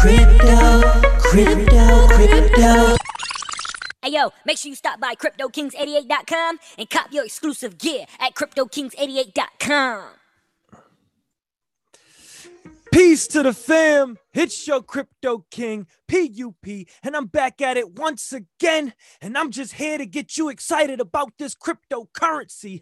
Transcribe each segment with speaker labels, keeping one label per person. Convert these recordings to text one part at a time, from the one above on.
Speaker 1: Crypto.
Speaker 2: Hey yo, make sure you stop by CryptoKingz88.com and cop your exclusive gear at CryptoKingz88.com.
Speaker 3: Peace to the fam. It's your Crypto King, PUP, and I'm back at it once again. And I'm just here to get you excited about this cryptocurrency.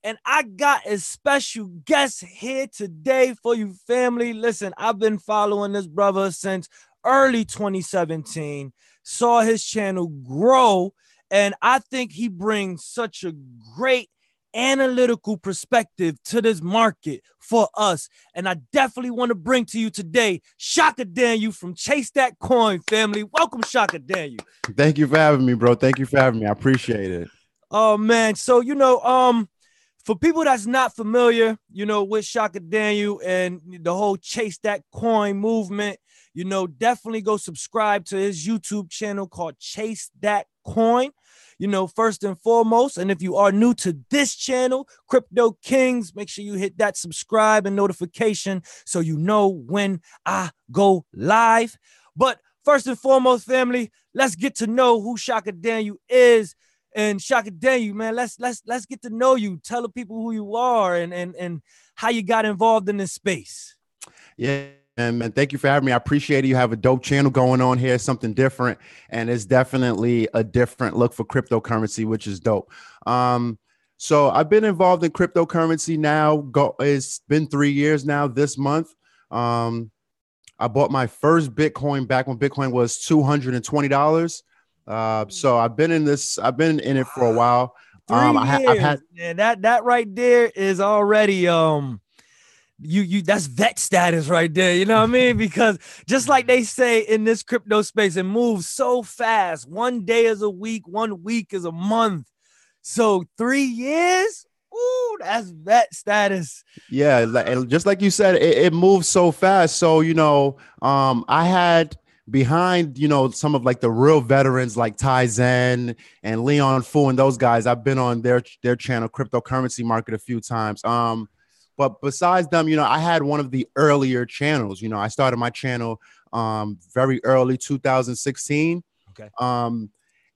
Speaker 3: And I got a special guest here today for you, family. Listen, I've been following this brother since early 2017, saw his channel grow, and I think he brings such a great analytical perspective to this market for us. And I definitely want to bring to you today Shaka Daniel from Chase That Coin, family. Welcome, Shaka Daniel.
Speaker 4: Thank you for having me, bro. Thank you for having me. I appreciate it.
Speaker 3: Oh man, so for people that's not familiar, with Shaka Daniel and the whole Chase That Coin movement, definitely go subscribe to his YouTube channel called Chase That Coin, first and foremost. And if you are new to this channel, Crypto Kingz, make sure you hit that subscribe and notification so you know when I go live. But first and foremost, family, let's get to know who Shaka Daniel is. And Shaka Daniel, man, let's get to know you. Tell the people who you are and how you got involved in this space.
Speaker 4: Yeah, and thank you for having me. I appreciate it. You have a dope channel going on here, something different, and it's definitely a different look for cryptocurrency, which is dope. So I've been involved in cryptocurrency now. It's been 3 years now this month. I bought my first Bitcoin back when Bitcoin was $220. So I've been in it for a while.
Speaker 3: 3 years. That right there is already you that's vet status right there. You know what I mean? Because just like they say in this crypto space, it moves so fast. 1 day is a week, 1 week is a month. So 3 years, ooh, that's vet status.
Speaker 4: Yeah, and just like you said, it moves so fast. So I had behind some of like the real veterans like Ty Zen and Leon Fu and those guys. I've been on their channel, Cryptocurrency Market, a few times. But besides them, I had one of the earlier channels. I started my channel very early 2016.
Speaker 3: Okay.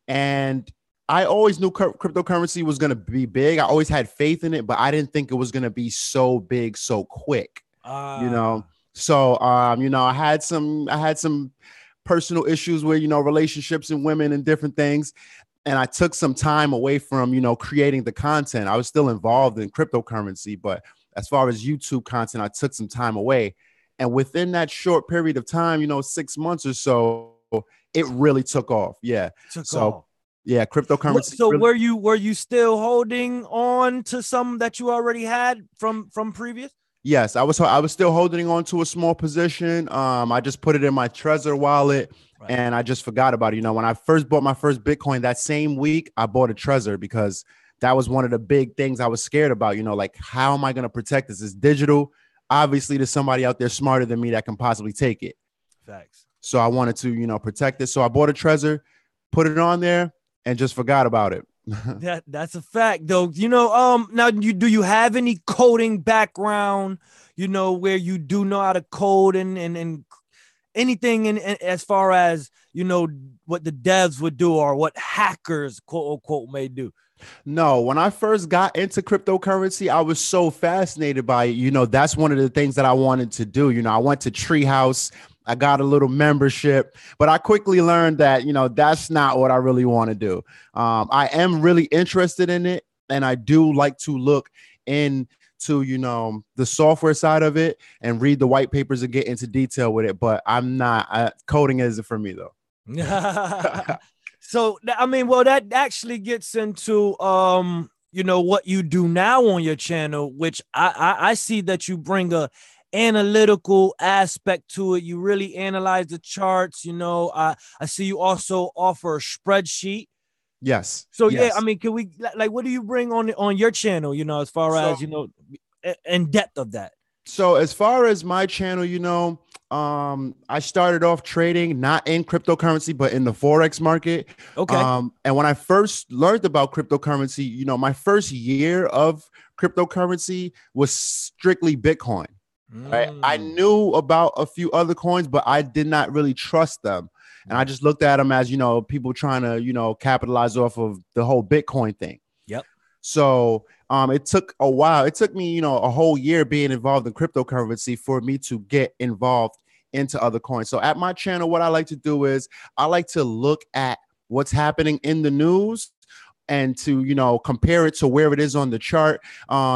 Speaker 4: And I always knew cryptocurrency was going to be big. I always had faith in it, but I didn't think it was going to be so big so quick. So I had some personal issues with relationships and women and different things, and I took some time away from creating the content. I was still involved in cryptocurrency, but as far as YouTube content, I took some time away. And within that short period of time, 6 months or so, it really took off. Yeah. Yeah, cryptocurrency.
Speaker 3: So really, were you still holding on to some that you already had from previous?
Speaker 4: Yes, I was still holding on to a small position. I just put it in my Trezor wallet, right, and I just forgot about it. When I first bought my first Bitcoin, that same week, I bought a Trezor because that was one of the big things I was scared about. Like, how am I going to protect this? It's digital. Obviously, there's somebody out there smarter than me that can possibly take it.
Speaker 3: Facts.
Speaker 4: So I wanted to, protect it. So I bought a Trezor, put it on there, and just forgot about it.
Speaker 3: That's a fact, though. Now do you have any coding background? Where you do know how to code and anything in as far as what the devs would do or what hackers quote unquote may do?
Speaker 4: No, when I first got into cryptocurrency, I was so fascinated by it. That's one of the things that I wanted to do. I went to Treehouse. I got a little membership, but I quickly learned that, that's not what I really want to do. I am really interested in it, and I do like to look into, the software side of it and read the white papers and get into detail with it. But I'm not, coding isn't for me, though.
Speaker 3: So, that actually gets into, what you do now on your channel, which I see that you bring a analytical aspect to it. You really analyze the charts. I see you also offer a spreadsheet.
Speaker 4: Yes.
Speaker 3: So
Speaker 4: yes.
Speaker 3: Yeah, can we what do you bring on your channel? As far as in depth of that.
Speaker 4: So as far as my channel, I started off trading not in cryptocurrency but in the forex market.
Speaker 3: Okay.
Speaker 4: And when I first learned about cryptocurrency, my first year of cryptocurrency was strictly Bitcoin. Right? I knew about a few other coins, but I did not really trust them. And I just looked at them as, people trying to, capitalize off of the whole Bitcoin thing.
Speaker 3: Yep.
Speaker 4: So it took a while. It took me, a whole year being involved in cryptocurrency for me to get involved into other coins. So at my channel, what I like to do is I like to look at what's happening in the news and to, compare it to where it is on the chart.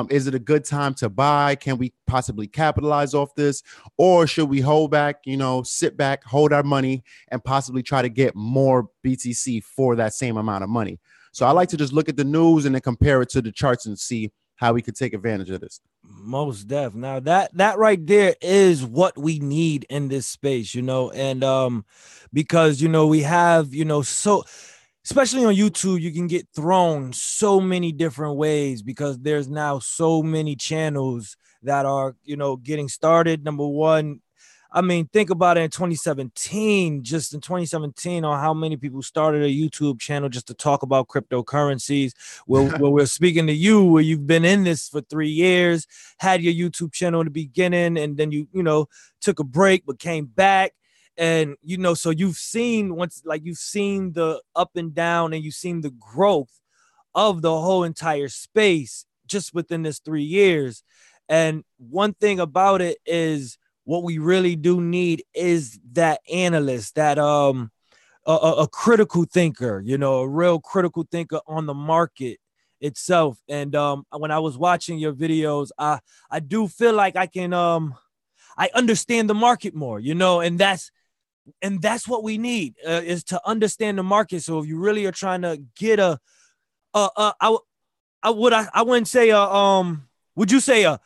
Speaker 4: Is it a good time to buy? Can we possibly capitalize off this? Or should we hold back, sit back, hold our money, and possibly try to get more BTC for that same amount of money? So I like to just look at the news and then compare it to the charts and see how we could take advantage of this.
Speaker 3: Most def. Now that right there is what we need in this space, and because we have, so especially on YouTube, you can get thrown so many different ways because there's now so many channels that are, getting started. Number one, I mean, think about it in 2017, just in 2017, on how many people started a YouTube channel just to talk about cryptocurrencies. Well, we're speaking to you, where you've been in this for 3 years, had your YouTube channel in the beginning, and then you took a break, but came back. And, so you've seen you've seen the up and down, and you've seen the growth of the whole entire space just within this 3 years. And one thing about it is, what we really do need is that analyst, that a critical thinker, a real critical thinker on the market itself. And when I was watching your videos, I do feel like I can I understand the market more, and that's what we need, is to understand the market. So if you really are trying to get I wouldn't say would you say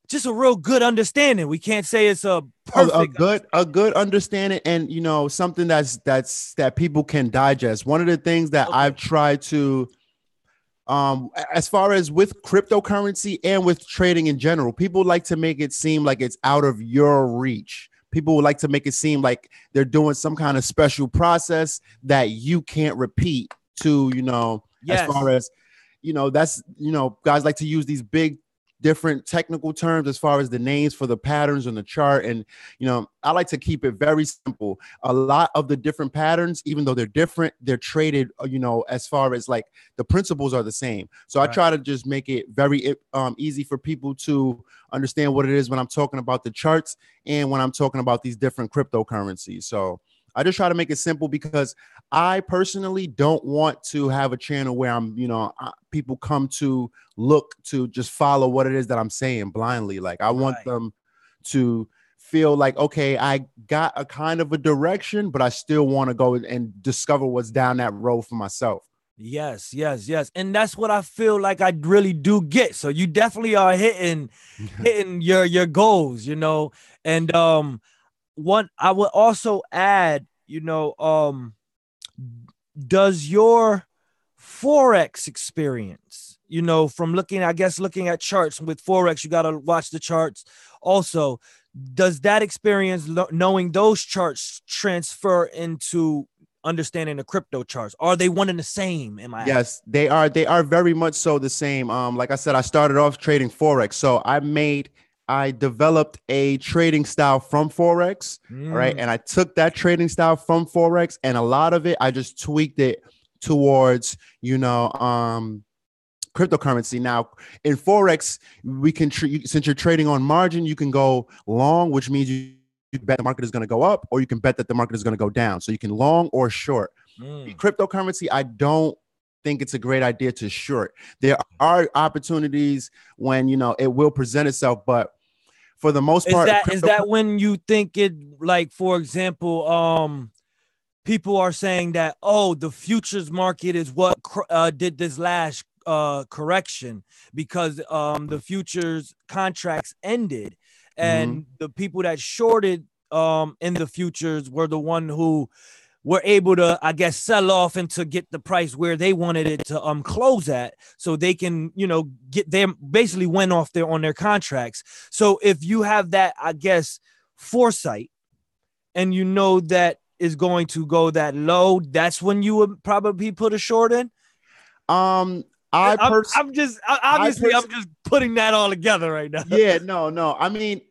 Speaker 3: just a real good understanding? We can't say it's a perfect
Speaker 4: a good understanding, and something that people can digest. One of the things that I've tried to as far as with cryptocurrency and with trading in general, people like to make it seem like it's out of your reach. People would like to make it seem like they're doing some kind of special process that you can't repeat to,
Speaker 3: Yes.
Speaker 4: As far as, that's, guys like to use these big different technical terms as far as the names for the patterns on the chart. And, I like to keep it very simple. A lot of the different patterns, even though they're different, they're traded, as far as like the principles are the same. So I try to just make it very easy for people to understand what it is when I'm talking about the charts and when I'm talking about these different cryptocurrencies. So I just try to make it simple because I personally don't want to have a channel where I'm, people come to look to just follow what it is that I'm saying blindly. Like I want them to feel like, okay, I got a kind of a direction, but I still want to go and discover what's down that road for myself.
Speaker 3: Yes. And that's what I feel like I really do get. So you definitely are hitting your goals, and one I would also add, does your Forex experience, from looking at charts with Forex, you got to watch the charts also. Does that experience, knowing those charts, transfer into understanding the crypto charts? Are they one and the same?
Speaker 4: Yes, they are. They are very much so the same. Like I said, I started off trading Forex. So I developed a trading style from Forex, right? And I took that trading style from Forex, and a lot of it, I just tweaked it towards, cryptocurrency. Now in Forex, we can since you're trading on margin, you can go long, which means you bet the market is going to go up, or you can bet that the market is going to go down. So you can long or short. In cryptocurrency, I don't think it's a great idea to short. There are opportunities when it will present itself, but for the most part,
Speaker 3: is that when you think it, like, for example, people are saying that, the futures market is what did this last correction, because the futures contracts ended, and the people that shorted in the futures were the one who were able to, I guess, sell off and to get the price where they wanted it to close at, so they can, get them, basically went off there on their contracts. So if you have that, I guess, foresight, and that is going to go that low, that's when you would probably put a short in.
Speaker 4: I'm
Speaker 3: just putting that all together right now.
Speaker 4: Yeah, no. I mean,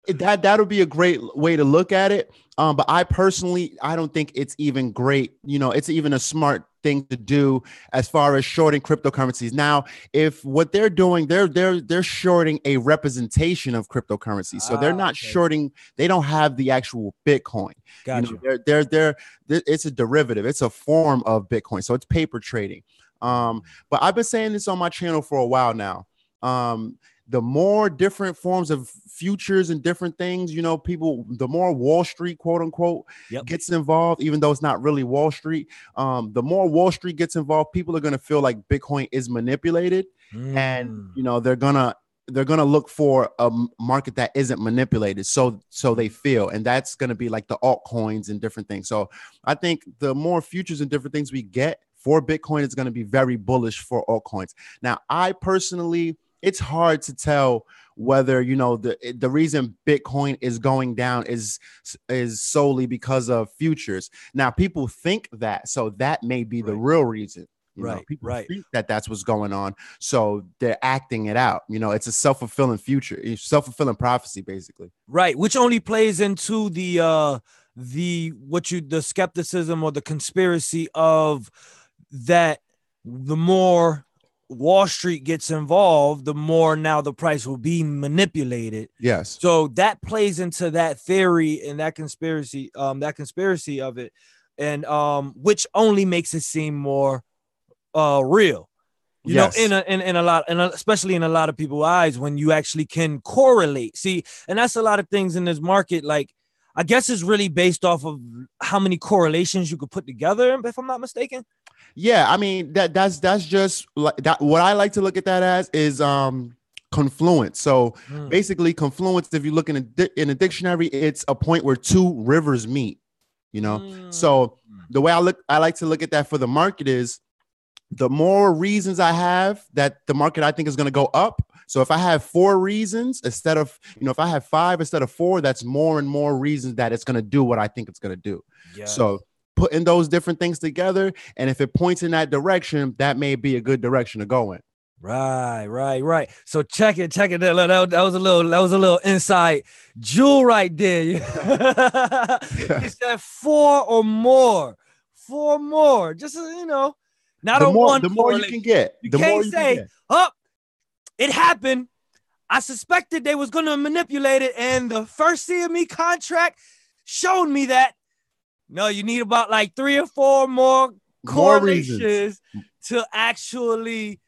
Speaker 4: that'll be a great way to look at it. But I personally, I don't think it's even great. You know, it's even a smart thing to do as far as shorting cryptocurrencies. Now, if what they're doing, they're shorting a representation of cryptocurrency. So they're not shorting. They don't have the actual Bitcoin.
Speaker 3: Gotcha.
Speaker 4: You know, it's a derivative. It's a form of Bitcoin. So it's paper trading. But I've been saying this on my channel for a while now. The more different forms of futures and different things, you know, people, the more Wall Street, quote unquote, gets involved, even though it's not really Wall Street. The more Wall Street gets involved, people are going to feel like Bitcoin is manipulated, and you know, they're gonna look for a market that isn't manipulated. So they feel, and that's going to be like the altcoins and different things. So I think the more futures and different things we get for Bitcoin, it's going to be very bullish for altcoins. Now, I personally, it's hard to tell whether, you know, the reason Bitcoin is going down is solely because of futures. Now, people think that, so that may be the real reason. You know, people think that that's what's going on, so they're acting it out. You know, it's a self-fulfilling future, self-fulfilling prophecy, basically.
Speaker 3: Right, which only plays into the skepticism or the conspiracy of that. The more Wall Street gets involved, the more now the price will be manipulated.
Speaker 4: Yes.
Speaker 3: So that plays into that theory and that conspiracy of it, and which only makes it seem more real. You know, in a lot, and especially in a lot of people's eyes, when you actually can correlate. See, and that's a lot of things in this market. Like, I guess it's really based off of how many correlations you could put together, if I'm not mistaken.
Speaker 4: Yeah, I mean, that's just like that. What I like to look at that as is confluence. So basically, confluence, if you look in a dictionary, it's a point where two rivers meet. You know, so the way I like to look at that for the market is, the more reasons I have that the market I think is going to go up. So if I have 4 reasons instead of, you know, if I have 5 instead of 4, that's more and more reasons that it's going to do what I think it's going to do. Yes. So putting those different things together, and if it points in that direction, that may be a good direction to go in.
Speaker 3: Right. So check it. That was a little inside jewel right there. You said 4 or more. 4 more. Just, you know, not
Speaker 4: the more you can get.
Speaker 3: You can't say, oh, it happened. I suspected they was going to manipulate it, and the first CME contract showed me that. No, you need about like 3 or 4 more correlations to actually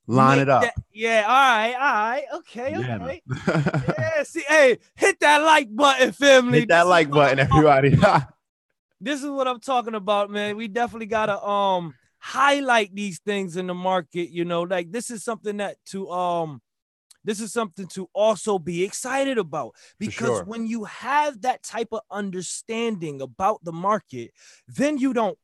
Speaker 4: line it up.
Speaker 3: Yeah, all right. Okay. Yeah, see, hey, hit that like button, family.
Speaker 4: Hit that like button, everybody.
Speaker 3: This is what I'm talking about, man. We definitely gotta highlight these things in the market. You know, like this is something to also be excited about, because when you have that type of understanding about the market, then you don't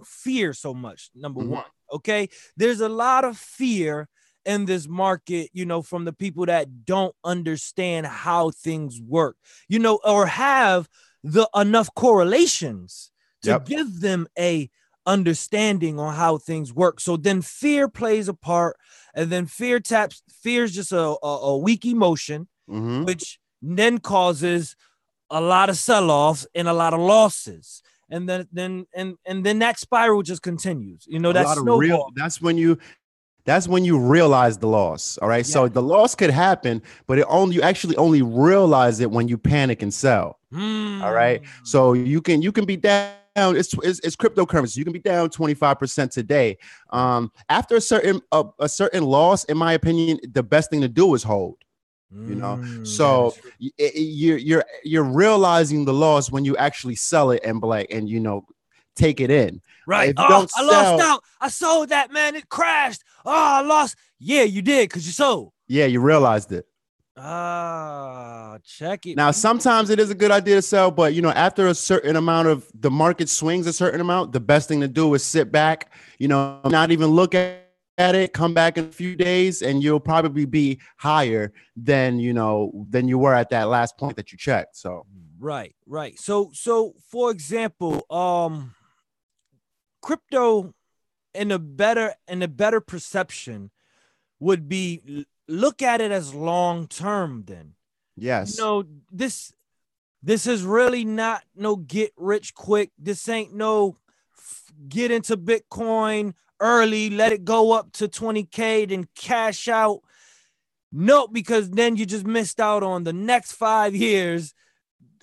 Speaker 3: fear so much. Number one, okay? There's a lot of fear in this market, you know, from the people that don't understand how things work, you know, or have the enough correlations to give them a understanding on how things work. So then fear plays a part, and then fear is just a weak emotion, which then causes a lot of sell-offs and a lot of losses, and then that spiral just continues. You know, that's
Speaker 4: when you realize the loss. All right. Yeah. So the loss could happen, but you actually only realize it when you panic and sell. All right. So you can be down. It's cryptocurrency. You can be down 25% today. After a certain loss, in my opinion, the best thing to do is hold. You know, so you're realizing the loss when you actually sell it and you know, take it in.
Speaker 3: Right. I lost out. I sold that, man. It crashed. Oh, I lost. Yeah, you did, because you sold.
Speaker 4: Yeah, you realized it.
Speaker 3: Check it.
Speaker 4: Now, sometimes it is a good idea to sell, but you know, after a certain amount of the market swings a certain amount, the best thing to do is sit back, you know, not even look at it, come back in a few days, and you'll probably be higher than you were at that last point that you checked. So
Speaker 3: right. So for example, crypto in a better perception would be, look at it as long term then. You
Speaker 4: Yes.
Speaker 3: know, this is really not no get rich quick. This ain't no get into Bitcoin early, let it go up to 20K, then cash out. No, because then you just missed out on the next 5 years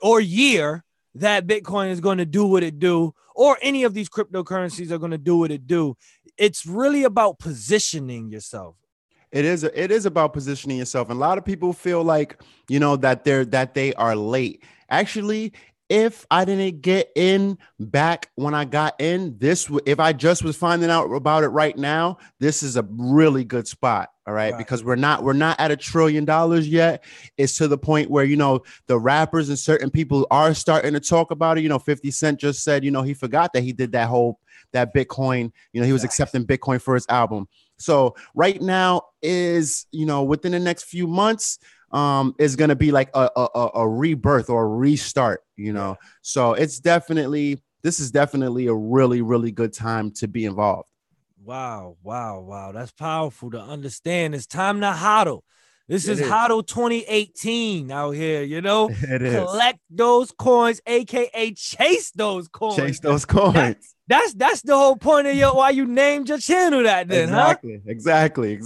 Speaker 3: or year that Bitcoin is going to do what it do, or any of these cryptocurrencies are going to do what it do. It's really about positioning yourself.
Speaker 4: It is about positioning yourself. And a lot of people feel like, that they are late. Actually, if I didn't get in back when I got in, if I just was finding out about it right now, this is a really good spot. All right. Because we're not at $1 trillion yet. It's to the point where, the rappers and certain people are starting to talk about it. 50 Cent just said, he forgot that he did that Bitcoin, he was accepting Bitcoin for his album. So right now is, within the next few months, is going to be like a rebirth or a restart, So this is definitely a really, really good time to be involved.
Speaker 3: Wow. That's powerful to understand. It's time to hodl. This is hodl 2018 out here,
Speaker 4: It is.
Speaker 3: Collect those coins, a.k.a. chase those coins.
Speaker 4: Chase those coins.
Speaker 3: That's the whole point of why you named your channel that then,
Speaker 4: Exactly.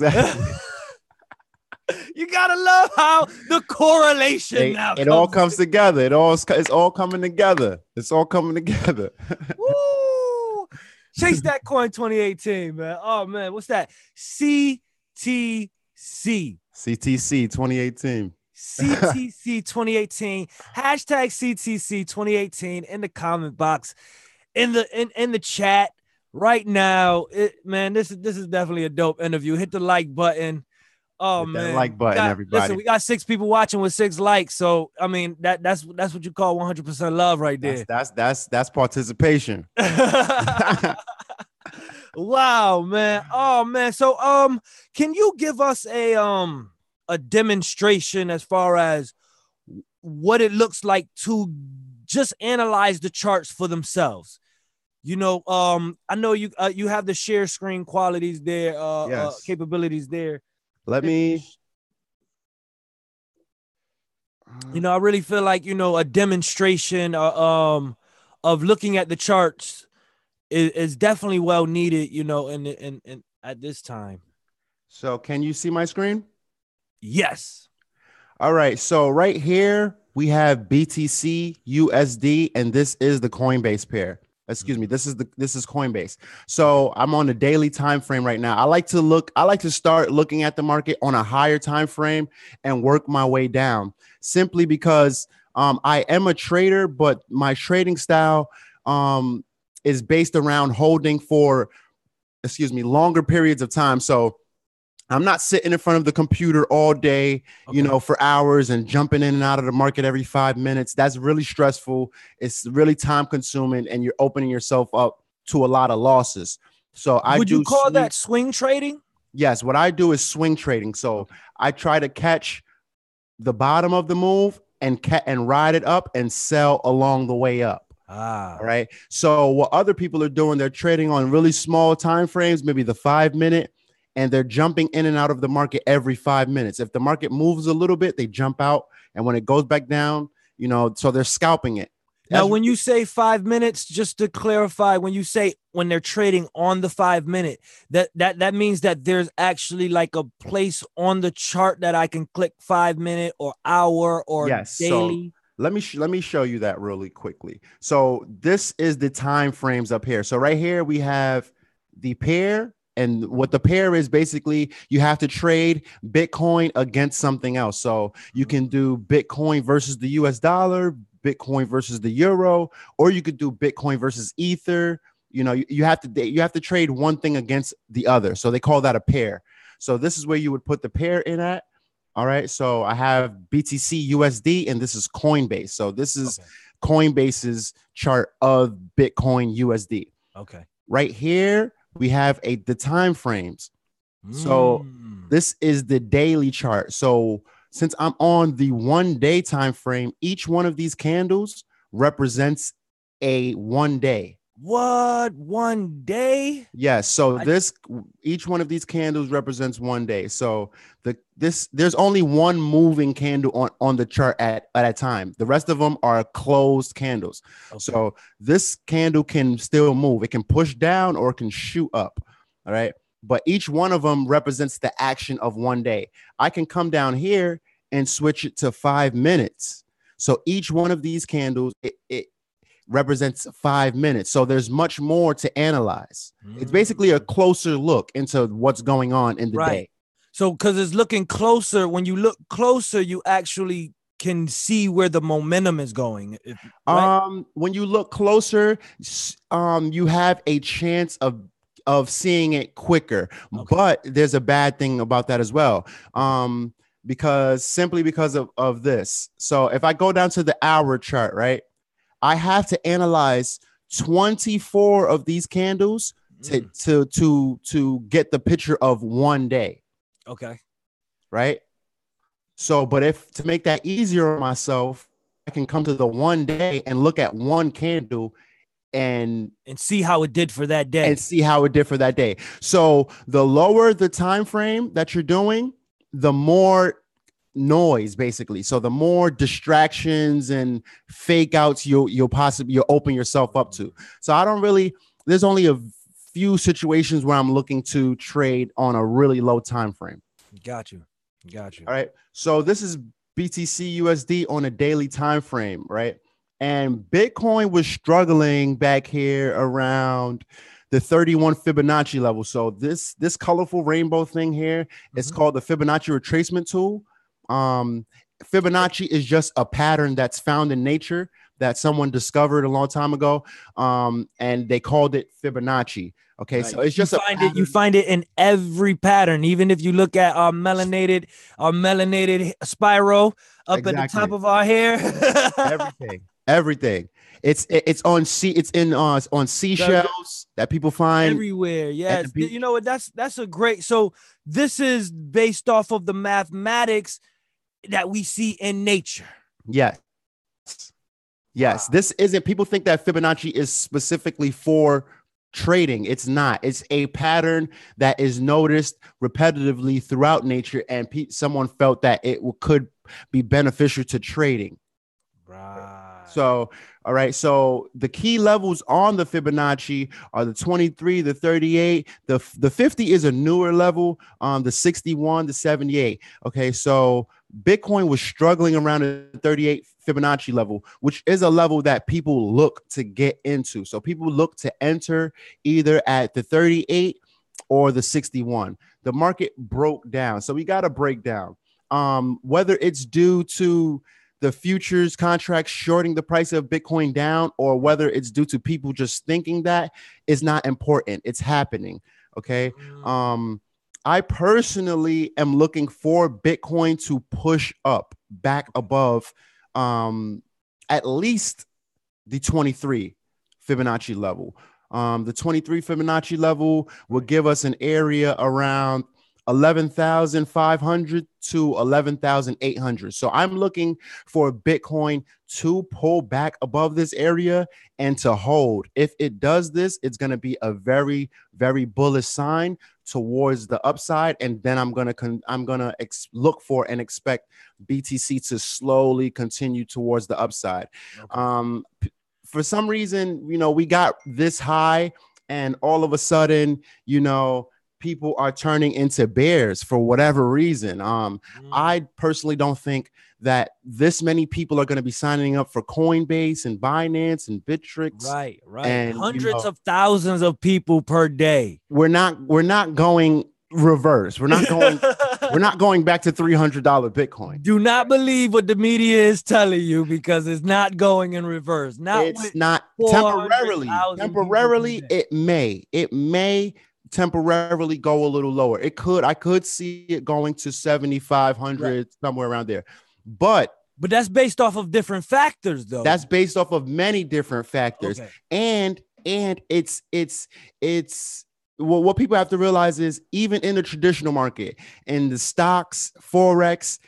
Speaker 3: You gotta love how the correlation
Speaker 4: it all comes together. It's all coming together.
Speaker 3: Woo! Chase that coin 2018, man. Oh man, what's that? CTC
Speaker 4: 2018.
Speaker 3: CTC 2018. Hashtag CTC 2018 in the comment box, in the chat right now. This is definitely a dope interview. Hit the like button. Oh,
Speaker 4: hit
Speaker 3: man,
Speaker 4: that like button, everybody.
Speaker 3: Listen, we got 6 people watching with 6 likes. So I mean that's what you call 100% love right there.
Speaker 4: That's participation.
Speaker 3: Wow, man. Oh man. So can you give us a demonstration as far as what it looks like to just analyze the charts for themselves? I know you have the share screen qualities there,
Speaker 4: yes.
Speaker 3: Capabilities there.
Speaker 4: Let me.
Speaker 3: I really feel like a demonstration of looking at the charts is definitely well needed. In at this time.
Speaker 4: So, can you see my screen?
Speaker 3: Yes.
Speaker 4: All right. So right here we have BTC USD, and this is the Coinbase pair. Excuse me. This is Coinbase. So I'm on the daily time frame right now. I like to start looking at the market on a higher time frame and work my way down, simply because I am a trader, but my trading style is based around holding for, longer periods of time. So I'm not sitting in front of the computer all day, for hours and jumping in and out of the market every 5 minutes. That's really stressful. It's really time consuming, and you're opening yourself up to a lot of losses. So
Speaker 3: would you call that swing trading?
Speaker 4: Yes. What I do is swing trading. So I try to catch the bottom of the move and ride it up and sell along the way up. All right. So what other people are doing, they're trading on really small time frames, maybe the 5 minute. And they're jumping in and out of the market every 5 minutes. If the market moves a little bit, they jump out. And when it goes back down, so they're scalping it.
Speaker 3: Now, when you say 5 minutes, just to clarify, when they're trading on the 5 minute, that means that there's actually like a place on the chart that I can click 5 minute or hour or daily.
Speaker 4: So let me show you that really quickly. So this is the time frames up here. So right here we have the pair. And what the pair is, basically, you have to trade Bitcoin against something else. So you can do Bitcoin versus the US dollar, Bitcoin versus the euro, or you could do Bitcoin versus Ether. You have to trade one thing against the other. So they call that a pair. So this is where you would put the pair in at. All right. So I have BTC USD, and this is Coinbase. So this is Coinbase's chart of Bitcoin USD.
Speaker 3: Okay.
Speaker 4: Right here we have the time frames. So this is the daily chart. So since I'm on the 1 day time frame, each one of these candles represents a 1 day.
Speaker 3: What, 1 day?
Speaker 4: Yes. So each one of these candles represents 1 day. So there's only one moving candle on the chart at a time. The rest of them are closed candles.
Speaker 3: Okay.
Speaker 4: So this candle can still move. It can push down or it can shoot up. All right. But each one of them represents the action of 1 day. I can come down here and switch it to 5 minutes. So each one of these candles, it represents 5 minutes. So there's much more to analyze. It's basically a closer look into what's going on in the day.
Speaker 3: So because it's looking closer, when you look closer, you actually can see where the momentum is going. Right?
Speaker 4: When you look closer, you have a chance of seeing it quicker. Okay. But there's a bad thing about that as well. Because of this. So if I go down to the hour chart, right, I have to analyze 24 of these candles to get the picture of 1 day.
Speaker 3: Okay.
Speaker 4: Right. So, but if to make that easier on myself, I can come to the 1 day and look at one candle and
Speaker 3: see how it did for that day.
Speaker 4: So the lower the time frame that you're doing, the more noise, basically. So the more distractions and fake outs you'll open yourself up to. So there's only a few situations where I'm looking to trade on a really low time frame.
Speaker 3: Got you. All
Speaker 4: right. So this is BTC USD on a daily time frame, right? And Bitcoin was struggling back here around the 31 Fibonacci level. So this colorful rainbow thing here, it's called the Fibonacci retracement tool. Fibonacci is just a pattern that's found in nature that someone discovered a long time ago. And they called it Fibonacci. Okay. Right. So it's just
Speaker 3: you find it in every pattern. Even if you look at our melanated spiral up at the top of our hair.
Speaker 4: Everything. It's on seashells that people find
Speaker 3: everywhere. Yes. You know what? That's a great. So this is based off of the mathematics that we see in nature.
Speaker 4: Yes. Wow. This isn't. People think that Fibonacci is specifically for trading. It's not. It's a pattern that is noticed repetitively throughout nature, and someone felt that it could be beneficial to trading.
Speaker 3: Right.
Speaker 4: So, all right. So the key levels on the Fibonacci are the 23, the 38, the 50 is a newer level, the 61, the 78. Okay. So Bitcoin was struggling around the 38 Fibonacci level, which is a level that people look to get into. So people look to enter either at the 38 or the 61. The market broke down. So we got to break down whether it's due to the futures contracts shorting the price of Bitcoin down, or whether it's due to people just thinking that is not important. It's happening. Okay. I personally am looking for Bitcoin to push up back above at least the 23 Fibonacci level. The 23 Fibonacci level will give us an area around 11,500 to 11,800. So I'm looking for Bitcoin to pull back above this area and to hold. If it does this, it's going to be a very, very bullish sign towards the upside. And then I'm going to look for and expect BTC to slowly continue towards the upside. Okay. For some reason, we got this high and all of a sudden, people are turning into bears for whatever reason. I personally don't think that this many people are going to be signing up for Coinbase and Binance and Bittrex.
Speaker 3: Right. And hundreds of thousands of people per day.
Speaker 4: We're not going reverse. We're not going back to $300 Bitcoin.
Speaker 3: Do not believe what the media is telling you, because it's not going in reverse.
Speaker 4: It's not temporarily. It may temporarily go a little lower. I could see it going to 7,500, somewhere around there. But
Speaker 3: that's based off of different factors, though.
Speaker 4: That's based off of many different factors. Okay. And it's what people have to realize is, even in the traditional market, in the stocks, Forex,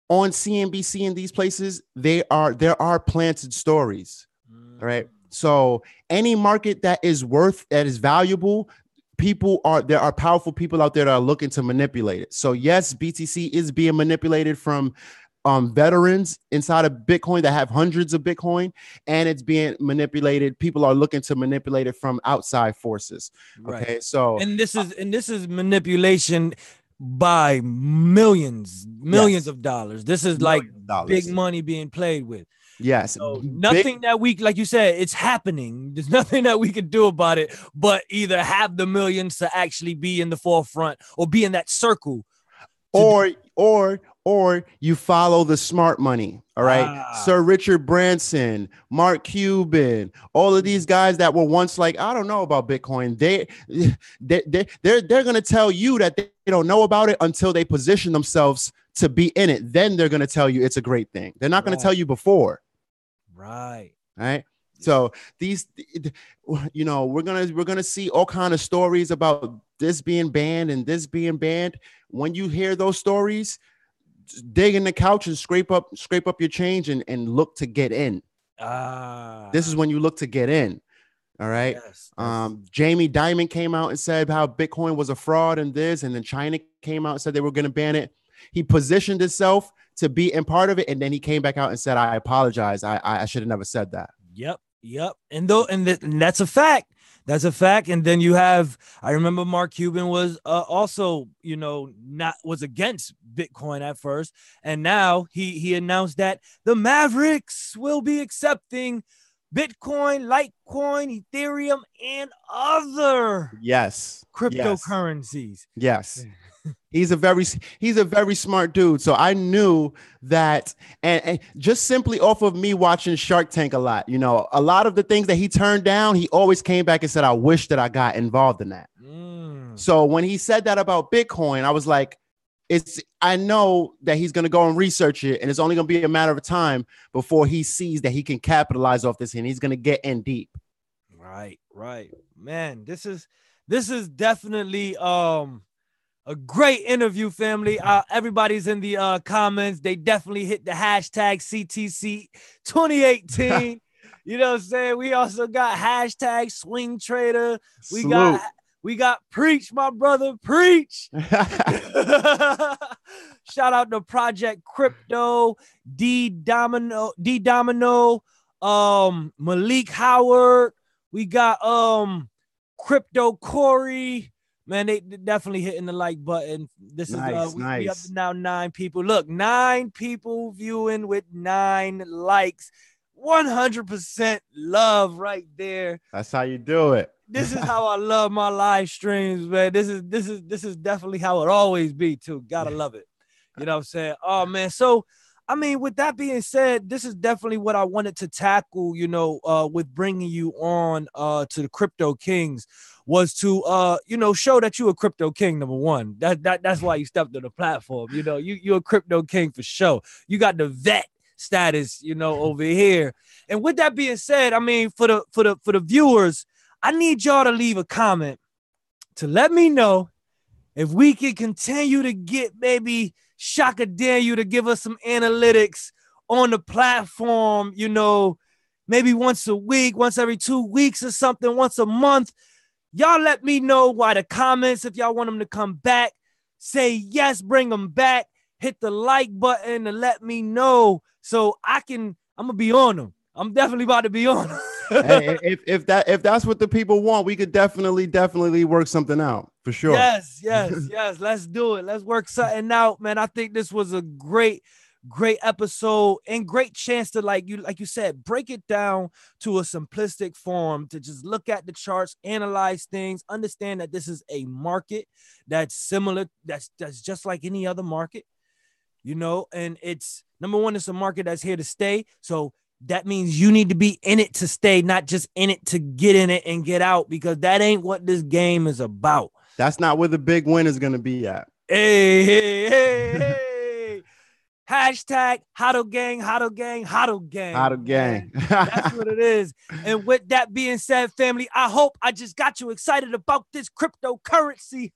Speaker 4: on CNBC, in these places, there are planted stories. All right. So any market that is valuable, there are powerful people out there that are looking to manipulate it. So yes, BTC is being manipulated from veterans inside of Bitcoin that have hundreds of Bitcoin, and it's being manipulated. People are looking to manipulate it from outside forces. Okay,
Speaker 3: Right.
Speaker 4: so
Speaker 3: And this is manipulation by millions
Speaker 4: yes,
Speaker 3: of dollars. This is like
Speaker 4: millions of
Speaker 3: big
Speaker 4: dollars.
Speaker 3: money being played with.
Speaker 4: Yes,
Speaker 3: So
Speaker 4: big.
Speaker 3: nothing that we, like you said, it's happening. There's nothing that we can do about it, but either have the millions to actually be in the forefront or be in that circle.
Speaker 4: Or you follow the smart money. All right. Sir Richard Branson, Mark Cuban, all of these guys that were once like, I don't know about Bitcoin. They're going to tell you that they don't know about it until they position themselves to be in it. Then they're going to tell you it's a great thing. They're not going to tell you before.
Speaker 3: Right.
Speaker 4: Right. So these, we're gonna see all kind of stories about this being banned and this being banned. When you hear those stories, just dig in the couch and scrape up your change and look to get in. This is when you look to get in. All right. Yes. Jamie Dimon came out and said how Bitcoin was a fraud and this, and then China came out and said they were going to ban it. He positioned himself to be in part of it, and then he came back out and said, I apologize. I should have never said that.
Speaker 3: Yep. And that's a fact. That's a fact. And then you have, I remember Mark Cuban was also, was against Bitcoin at first. And now he announced that the Mavericks will be accepting Bitcoin, Litecoin, Ethereum, and other cryptocurrencies.
Speaker 4: Yes. He's a very smart dude. So I knew that, and just simply off of me watching Shark Tank a lot, a lot of the things that he turned down, he always came back and said, I wish that I got involved in that. So when he said that about Bitcoin, I was like, I know that he's going to go and research it, and it's only going to be a matter of time before he sees that he can capitalize off this, and he's going to get in deep.
Speaker 3: Right. Man, this is definitely a great interview, family. Everybody's in the comments. They definitely hit the hashtag CTC 2018. You know what I'm saying? We also got hashtag swing trader. We got preach, my brother, preach. Shout out to Project Crypto, D Domino, Malik Howard. We got Crypto Corey. Man, they definitely hitting the like button. This
Speaker 4: nice,
Speaker 3: is we up to now 9 people. Look, 9 people viewing with 9 likes. 100% love right there.
Speaker 4: That's how you do it.
Speaker 3: This is how I love my live streams, man. This is definitely how it always be too. Gotta love it. You know what I'm saying? Oh man. So I mean, with that being said, this is definitely what I wanted to tackle, with bringing you on to the Crypto Kings, was to show that you a crypto king. Number one, that's why you stepped on the platform. You're a crypto king for sure. You got the vet status, over here. And with that being said, I mean, for the viewers, I need y'all to leave a comment to let me know if we can continue to get maybe Shaka Daniel to give us some analytics on the platform, maybe once a week, once every 2 weeks or something, once a month. Y'all let me know why the comments, if y'all want them to come back, say yes, bring them back, hit the like button and let me know so I'm going to be on them. I'm definitely about to be on them.
Speaker 4: Hey, if that's what the people want, we could definitely work something out for sure.
Speaker 3: Yes. Let's do it. Let's work something out, man. I think this was a great episode and great chance to, like you said, break it down to a simplistic form, to just look at the charts, analyze things, understand that this is a market that's similar, that's just like any other market, and it's, number one, it's a market that's here to stay. So that means you need to be in it to stay, not just in it to get in it and get out, because that ain't what this game is about.
Speaker 4: That's not where the big win is going to be at.
Speaker 3: Hey. Hashtag HODL gang.
Speaker 4: HODL gang.
Speaker 3: That's what it is. And with that being said, family, I hope I just got you excited about this cryptocurrency.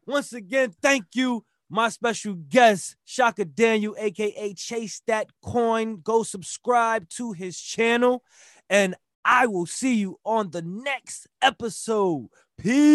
Speaker 3: Once again, thank you, my special guest, Shaka Daniel, a.k.a. Chase That Coin. Go subscribe to his channel, and I will see you on the next episode. Peace.